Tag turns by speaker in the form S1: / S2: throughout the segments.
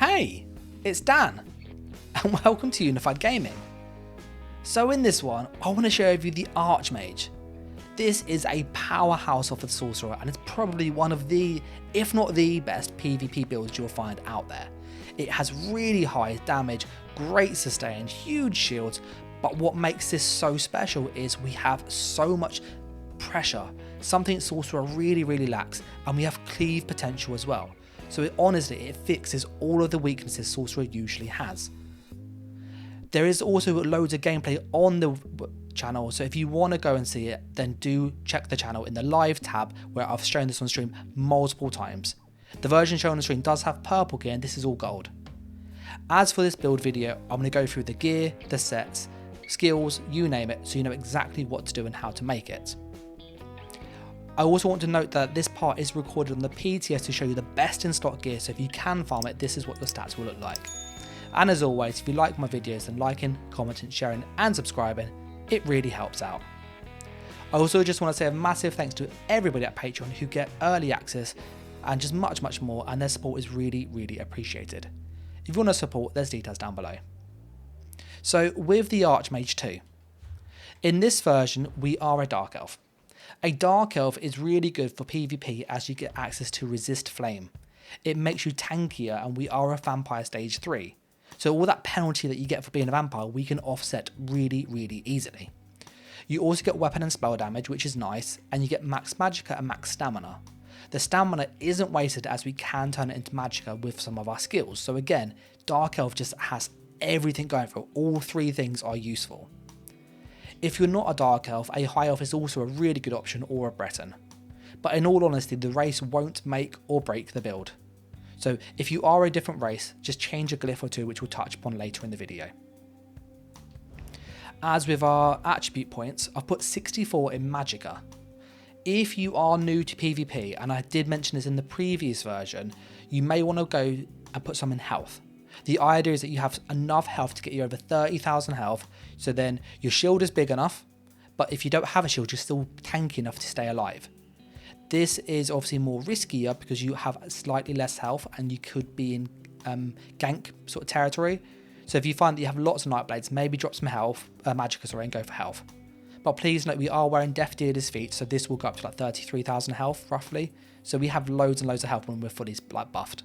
S1: Hey, it's Dan, and welcome to Unified Gaming. So in this one, I want to share with you the Archmage. This is a powerhouse of the sorcerer, and it's probably one of the, if not the best PvP builds you'll find out there. It has really high damage, great sustain, huge shields, but what makes this so special is we have so much pressure, something sorcerer really lacks, and we have cleave potential as well. So honestly, it fixes all of the weaknesses sorcerer usually has. There is also loads of gameplay on the channel, so if you want to go and see it, then do check the channel in the live tab where I've shown this on stream multiple times. The version shown on the stream does have purple gear and this is all gold. As for this build video, I'm going to go through the gear, the sets, skills, you name it, so you know exactly what to do and how to make it. I also want to note that this part is recorded on the PTS to show you the best in stock gear, so if you can farm it, this is what your stats will look like. And as always, if you like my videos, then liking, commenting, sharing and subscribing, it really helps out. I also just want to say a massive thanks to everybody at Patreon who get early access and just much more, and their support is really appreciated. If you want to support, there's details down below. So with the Archmage 2, in this version we are a Dark Elf. A Dark Elf is really good for PvP as you get access to Resist Flame. It makes you tankier, and we are a Vampire Stage 3. So all that penalty that you get for being a vampire, we can offset really easily. You also get weapon and spell damage, which is nice, and you get max magicka and max stamina. The stamina isn't wasted as we can turn it into magicka with some of our skills. So again, Dark Elf just has everything going for it. All three things are useful. If you're not a Dark Elf, a High Elf is also a really good option, or a Breton. But in all honesty, the race won't make or break the build. So if you are a different race, just change a glyph or two, which we'll touch upon later in the video. As with our attribute points, I've put 64 in magicka. If you are new to PvP, and I did mention this in the previous version, you may want to go and put some in health. The idea is that you have enough health to get you over 30,000 health, so then your shield is big enough, but if you don't have a shield, you're still tanky enough to stay alive. This is obviously more riskier because you have slightly less health and you could be in gank sort of territory. So if you find that you have lots of Nightblades, maybe drop some health, magicka and go for health. But please note, we are wearing Death Dealer's feet, so this will go up to like 33,000 health roughly. So we have loads and loads of health when we're fully buffed.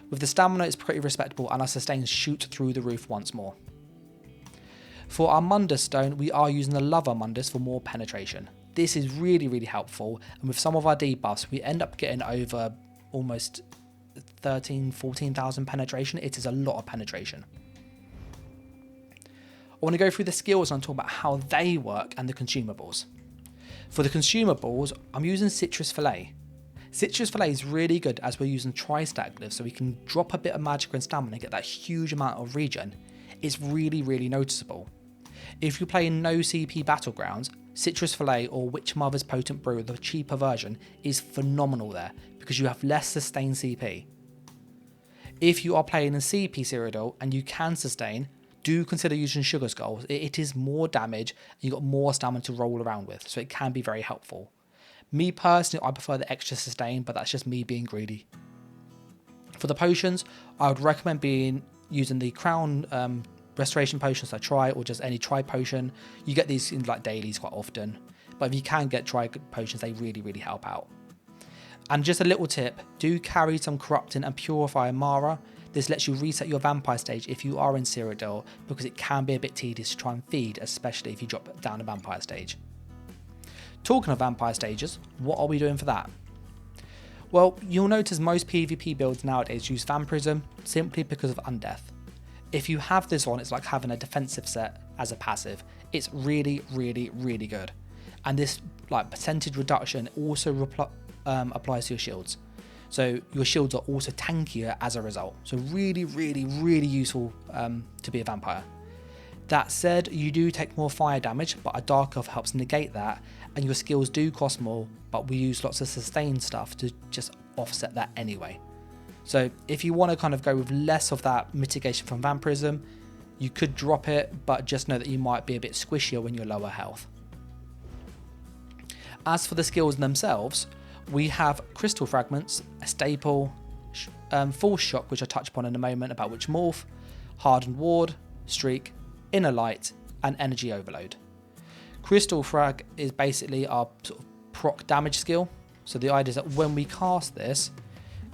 S1: With the stamina, it's pretty respectable, and our sustains shoot through the roof once more. For our Mundus stone, we are using the Lover Mundus for more penetration. This is really helpful, and with some of our debuffs, we end up getting over almost 14,000 penetration. It is a lot of penetration. I want to go through the skills and talk about how they work and the consumables. For the consumables, I'm using Citrus Fillet. Citrus Fillet is really good as we're using tri-stack glyphs, so we can drop a bit of magicka and stamina and get that huge amount of regen. It's really noticeable. If you play in no CP Battlegrounds, Citrus Fillet or Witch Mother's Potent Brew, the cheaper version, is phenomenal there because you have less sustained CP. If you are playing in CP Cyrodiil and you can sustain, do consider using Sugar Skulls. It is more damage and you've got more stamina to roll around with, so it can be very helpful. Me personally, I prefer the extra sustain, but that's just me being greedy. For the potions, I would recommend using the Crown Restoration Potions, so Tri, or just any Tri Potion. You get these in like dailies quite often, but if you can get Tri Potions, they really help out. And just a little tip, do carry some Corrupting and Purifying Mara. This lets you reset your Vampire stage if you are in Cyrodiil, because it can be a bit tedious to try and feed, especially if you drop down a Vampire stage. Talking of Vampire stages, what are we doing for that? Well, you'll notice most PvP builds nowadays use Vampirism simply because of Undeath. If you have this on, it's like having a defensive set as a passive. It's really good. And this like percentage reduction also applies to your shields. So your shields are also tankier as a result. So really useful to be a vampire. That said, you do take more fire damage, but a Dark Elf helps negate that, and your skills do cost more, but we use lots of sustain stuff to just offset that anyway. So if you want to kind of go with less of that mitigation from vampirism, you could drop it, but just know that you might be a bit squishier when you're lower health. As for the skills themselves, we have Crystal Fragments, a staple, False Shock, which I'll touch upon in a moment about which morph, Hardened Ward, Streak, Inner Light, and Energy Overload. Crystal Frag is basically our sort of proc damage skill. So the idea is that when we cast this,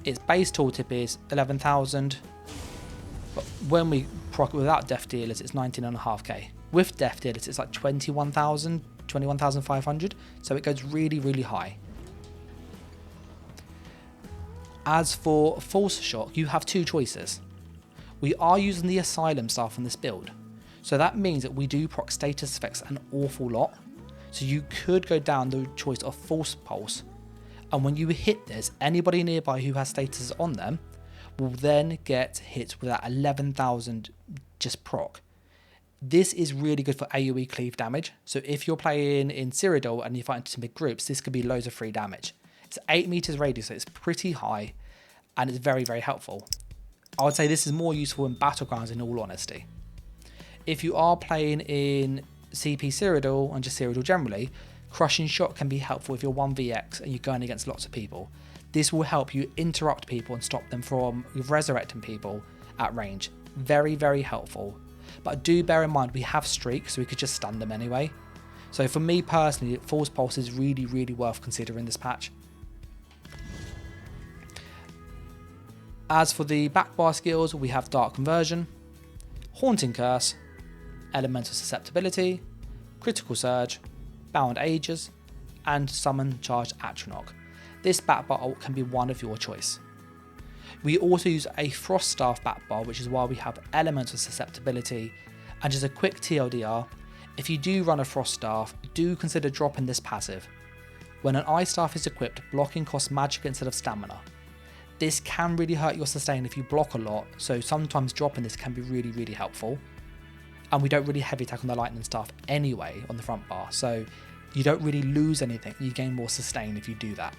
S1: its base tooltip is 11,000, but when we proc it without Death Dealers, it's 19.5k. With Death Dealers, it's like 21,000, 21,500, so it goes really, really high. As for False Shock, you have two choices. We are using the Asylum staff on this build, so that means that we do proc status effects an awful lot. So you could go down the choice of False Pulse, and when you hit this, anybody nearby who has status on them will then get hit with that 11,000 just proc. This is really good for AoE cleave damage, so if you're playing in Cyrodiil and you fight into big groups, this could be loads of free damage. It's 8 meters radius, so it's pretty high, and it's very, very helpful. I would say this is more useful in Battlegrounds in all honesty. If you are playing in CP Cyrodiil and just Cyrodiil generally, Crushing Shot can be helpful if you're 1vx and you're going against lots of people. This will help you interrupt people and stop them from resurrecting people at range. Very, very helpful. But do bear in mind we have Streak, so we could just stun them anyway. So for me personally, False Pulse is really, really worth considering this patch. As for the backbar skills, we have Dark Conversion, Haunting Curse, Elemental Susceptibility, Critical Surge, Bound Ages, and Summon Charged Atronach. This backbar ult can be one of your choice. We also use a Frost Staff backbar, which is why we have Elemental Susceptibility, and just a quick TLDR, if you do run a Frost Staff, do consider dropping this passive. When an Ice Staff is equipped, blocking costs magicka instead of stamina. This can really hurt your sustain if you block a lot, so sometimes dropping this can be really, really helpful. And we don't really heavy attack on the Lightning Staff anyway on the front bar, so you don't really lose anything, you gain more sustain if you do that.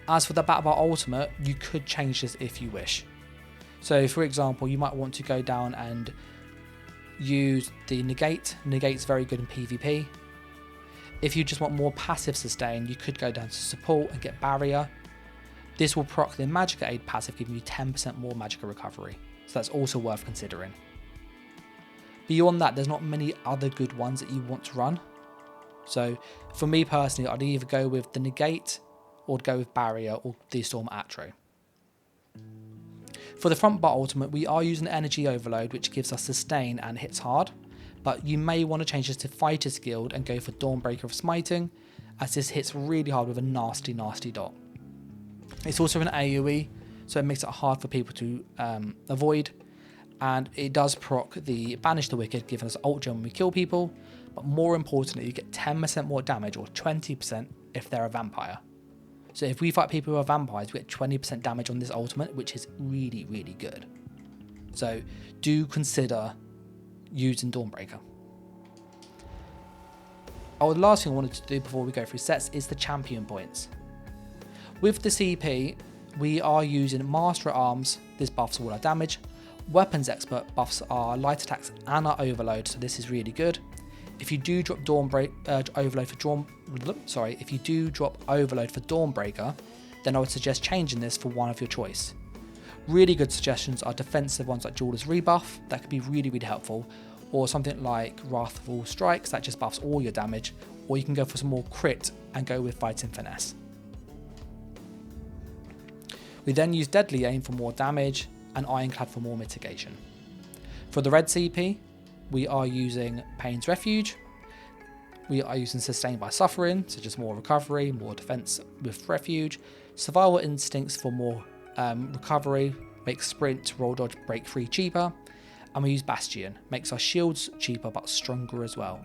S1: As for the Backbar Ultimate, you could change this if you wish. So for example, you might want to go down and use the Negate. Negate's very good in PvP. If you just want more passive sustain, you could go down to Support and get Barrier. This will proc the Magicka Aid passive, giving you 10% more Magicka recovery. So that's also worth considering. Beyond that, there's not many other good ones that you want to run. So for me personally, I'd either go with the Negate or go with Barrier or the Storm Atro. For the front bar ultimate, we are using Energy Overload, which gives us sustain and hits hard, but you may want to change this to Fighter's Guild and go for Dawnbreaker of Smiting, as this hits really hard with a nasty, nasty dot. It's also an AoE, so it makes it hard for people to avoid, and it does proc the Banish the Wicked, giving us ult gem when we kill people, but more importantly, you get 10% more damage or 20% if they're a vampire. So if we fight people who are vampires, we get 20% damage on this ultimate, which is really, really good. So do consider using Dawnbreaker. Oh, the last thing I wanted to do before we go through sets is the champion points. With the CP, we are using Master at Arms. This buffs all our damage. Weapons Expert buffs our light attacks and our overload, so this is really good. If you do drop Overload for Dawnbreaker, then I would suggest changing this for one of your choice. Really good suggestions are defensive ones like Jeweler's Rebuff, that could be really, really helpful, or something like Wrathful Strikes, that just buffs all your damage, or you can go for some more crit and go with Fighting Finesse. We then use Deadly Aim for more damage, and Ironclad for more mitigation. For the red CP, we are using Pain's Refuge. We are using Sustained by Suffering, so just more recovery, more defense with Refuge. Survival Instincts for more recovery, makes Sprint, Roll Dodge, Break Free cheaper. And we use Bastion, makes our shields cheaper but stronger as well.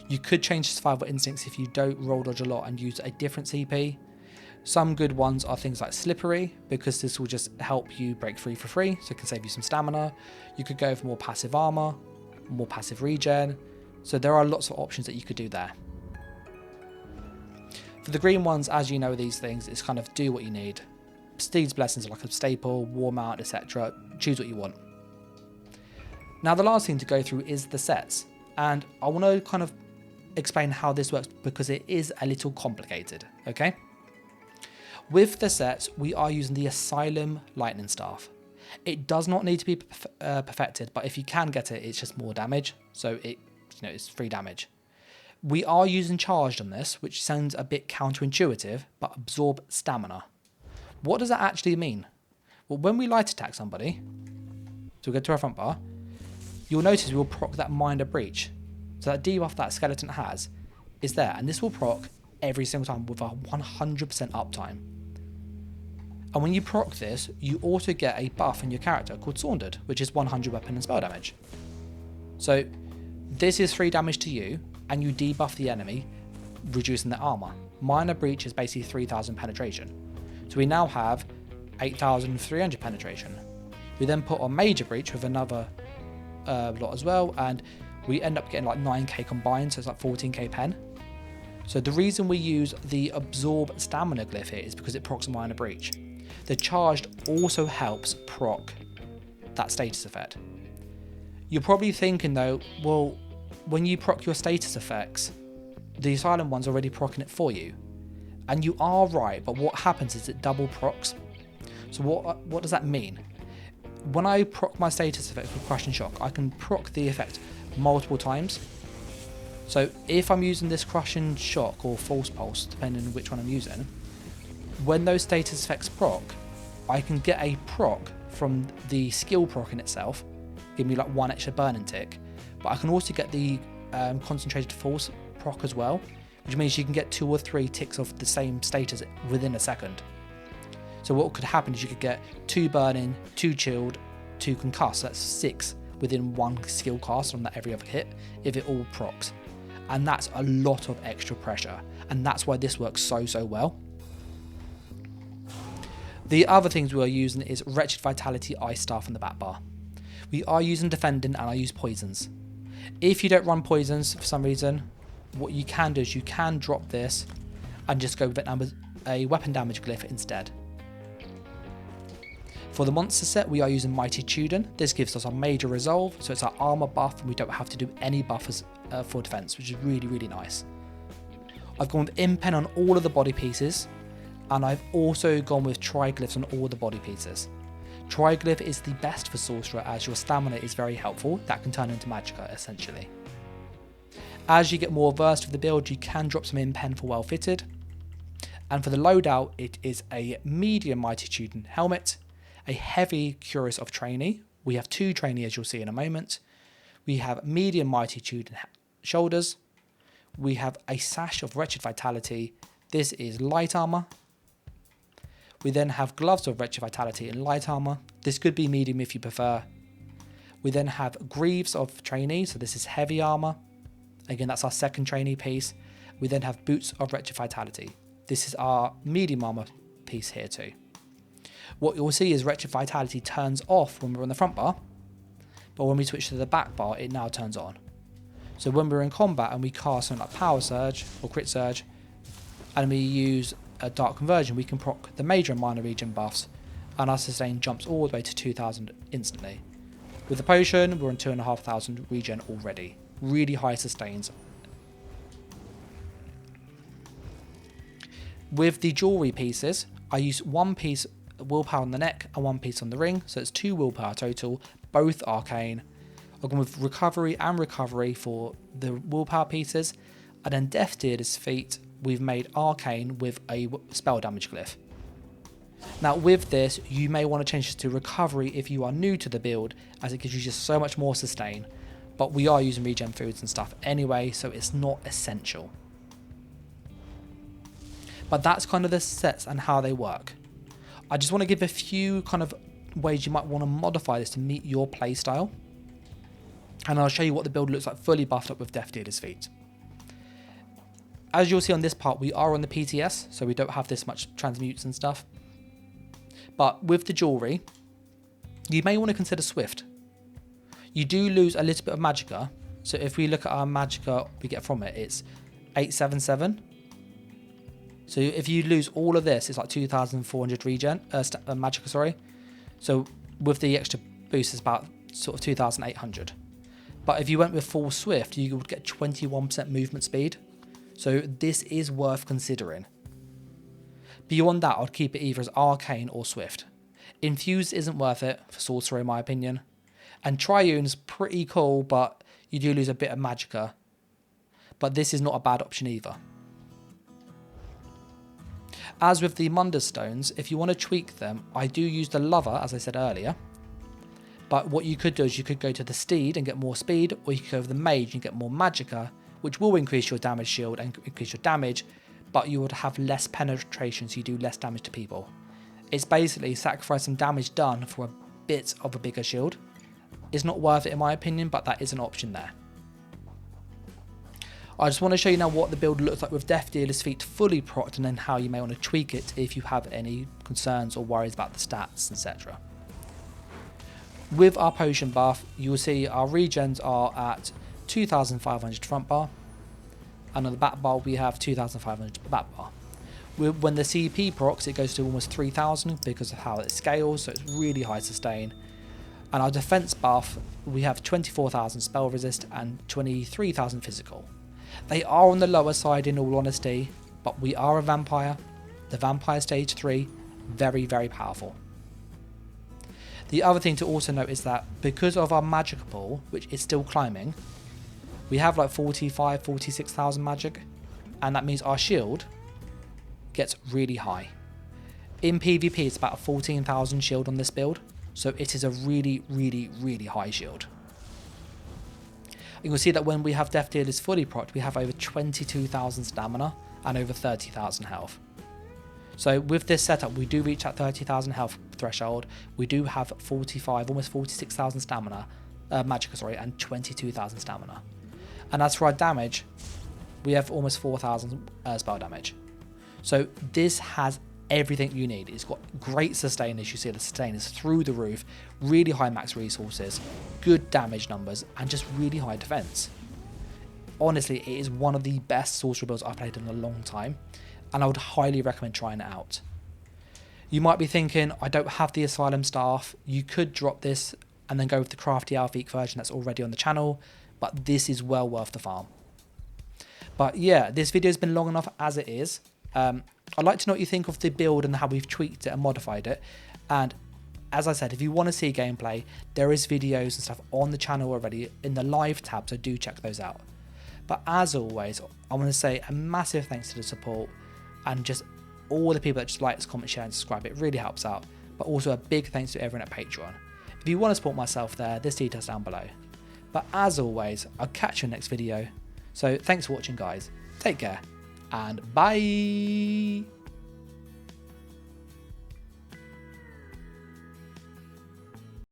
S1: You could change Survival Instincts if you don't Roll Dodge a lot and use a different CP. Some good ones are things like Slippery, because this will just help you break free for free, so it can save you some stamina. You could go for more passive armor, more passive regen, so there are lots of options that you could do there. For the green ones, as you know these things, it's kind of do what you need. Steed's Blessings are like a staple, War Mount, etc. Choose what you want. Now the last thing to go through is the sets, and I want to kind of explain how this works because it is a little complicated, okay? With the sets, we are using the Asylum Lightning Staff. It does not need to be perfected, but if you can get it, it's just more damage. So it's 3 damage. We are using Charged on this, which sounds a bit counterintuitive, but absorb stamina. What does that actually mean? Well, when we light attack somebody, so we'll go to our front bar, you'll notice we will proc that Minor Breach. So that debuff that skeleton has is there, and this will proc every single time with a 100% uptime. And when you proc this, you also get a buff in your character called Sauntered, which is 100 weapon and spell damage. So this is 3 damage to you, and you debuff the enemy, reducing their armor. Minor Breach is basically 3000 penetration. So we now have 8300 penetration. We then put on Major Breach with another lot as well, and we end up getting like 9k combined, so it's like 14k pen. So the reason we use the Absorb Stamina glyph here is because it procs a Minor Breach. The Charged also helps proc that status effect. You're probably thinking though, well, when you proc your status effects, the Asylum one's already procking it for you. And you are right, but what happens is it double procs. So what does that mean? When I proc my status effects with Crushing Shock, I can proc the effect multiple times. So if I'm using this Crushing Shock or False Pulse, depending on which one I'm using, when those status effects proc, I can get a proc from the skill proc in itself, give me like 1 extra burning tick, but I can also get the concentrated force proc as well, which means you can get 2 or 3 ticks of the same status within a second. So what could happen is you could get 2 burning, 2 chilled, 2 concussed, that's 6 within 1 skill cast on that every other hit, if it all procs. And that's a lot of extra pressure, and that's why this works so well. The other things we are using is Wretched Vitality, Ice Staff, and the back bar. We are using Defending, and I use Poisons. If you don't run Poisons for some reason, what you can do is you can drop this and just go with a weapon damage glyph instead. For the monster set, we are using Mighty Tudor. This gives us a major resolve, so it's our armor buff, and we don't have to do any buffers for defense, which is really nice. I've gone with Impen on all of the body pieces, and I've also gone with Triglyphs on all the body pieces. Triglyph is the best for Sorcerer, as your stamina is very helpful. That can turn into magicka essentially. As you get more versed with the build, you can drop some Impen for well fitted. And for the loadout, it is a medium Mighty Tudor helmet, a heavy Cuirass of Trainee. We have 2 Trainee, as you'll see in a moment. We have medium Mighty Tudor shoulders. We have a sash of Wretched Vitality. This is light armor. We then have gloves of Wretched Vitality in light armor. This could be medium if you prefer. We then have greaves of Trainee, so this is heavy armor. Again, that's our second Trainee piece. We then have boots of Wretched Vitality. This is our medium armor piece here too. What you'll see is Wretched Vitality turns off when we're on the front bar, but when we switch to the back bar, it now turns on. So when we're in combat and we cast something like Power Surge or Crit Surge, and we use a Dark Conversion, we can proc the major and minor region buffs, and our sustain jumps all the way to 2000 instantly. With the potion, we're on 2500 regen already. Really high sustains. With the jewelry pieces, I use 1 piece willpower on the neck and 1 piece on the ring, so it's 2 willpower total, both arcane. I've gone with recovery and recovery for the willpower pieces, and then Death Dealer's Feet, we've made arcane with a spell damage glyph. Now with this, you may want to change this to recovery if you are new to the build, as it gives you just so much more sustain, but we are using regen foods and stuff anyway, so it's not essential. But that's kind of the sets and how they work. I just want to give a few kind of ways you might want to modify this to meet your playstyle. And I'll show you what the build looks like fully buffed up with Death Dealer's Feet. As you'll see on this part, we are on the PTS, so we don't have this much transmutes and stuff. But with the jewelry, you may want to consider Swift. You do lose a little bit of magicka. So if we look at our magicka we get from it, it's 877. So if you lose all of this, it's like 2,400 regen, magicka, sorry. So with the extra boost, it's about sort of 2,800. But if you went with full Swift, you would get 21% movement speed. So this is worth considering. Beyond that, I'd keep it either as arcane or swift. Infused isn't worth it for sorcerer in my opinion. And triune's pretty cool, but you do lose a bit of magicka. But this is not a bad option either. As with the Mundus stones, if you want to tweak them, I do use the lover, as I said earlier. But what you could do is you could go to the steed and get more speed, or you could go with the mage and get more magicka, which will increase your damage shield and increase your damage, but you would have less penetration, so you do less damage to people. It's basically sacrifice some damage done for a bit of a bigger shield. It's not worth it in my opinion, but that is an option there. I just want to show you now what the build looks like with Death Dealer's feet fully procced, and then how you may want to tweak it if you have any concerns or worries about the stats, etc. With our potion buff, you will see our regens are at 2,500 front bar, and on the back bar we have 2,500 back bar. When the CP procs, it goes to almost 3,000 because of how it scales, so it's really high sustain. And our defense buff, we have 24,000 spell resist and 23,000 physical. They are on the lower side in all honesty, but we are a vampire. The vampire stage 3, very, very powerful. The other thing to also note is that because of our magic pool, which is still climbing, we have like 45, 46,000 magic, and that means our shield gets really high. In PvP, it's about a 14,000 shield on this build, so it is a really, really, really high shield. You can see that when we have Death Dealers fully procced, we have over 22,000 stamina and over 30,000 health. So with this setup, we do reach that 30,000 health threshold. We do have 45, almost 46,000 stamina, magicka, sorry, and 22,000 stamina. And as for our damage, we have almost 4,000 spell damage. So this has everything you need. It's got great sustain, as you see the sustain is through the roof, really high max resources, good damage numbers, and just really high defense. Honestly, it is one of the best sorcerer builds I've played in a long time, and I would highly recommend trying it out. You might be thinking, I don't have the Asylum staff. You could drop this and then go with the Crafty Alphique version that's already on the channel, but this is well worth the farm. But yeah, this video has been long enough as it is. I'd like to know what you think of the build and how we've tweaked it and modified it. And as I said, if you want to see gameplay, there is videos and stuff on the channel already in the live tab, so do check those out. But as always, I want to say a massive thanks to the support and just all the people that just like, comment, share and subscribe. It really helps out. But also a big thanks to everyone at Patreon. If you want to support myself there, there's details down below. But as always, I'll catch you in the next video. So thanks for watching guys, take care and bye.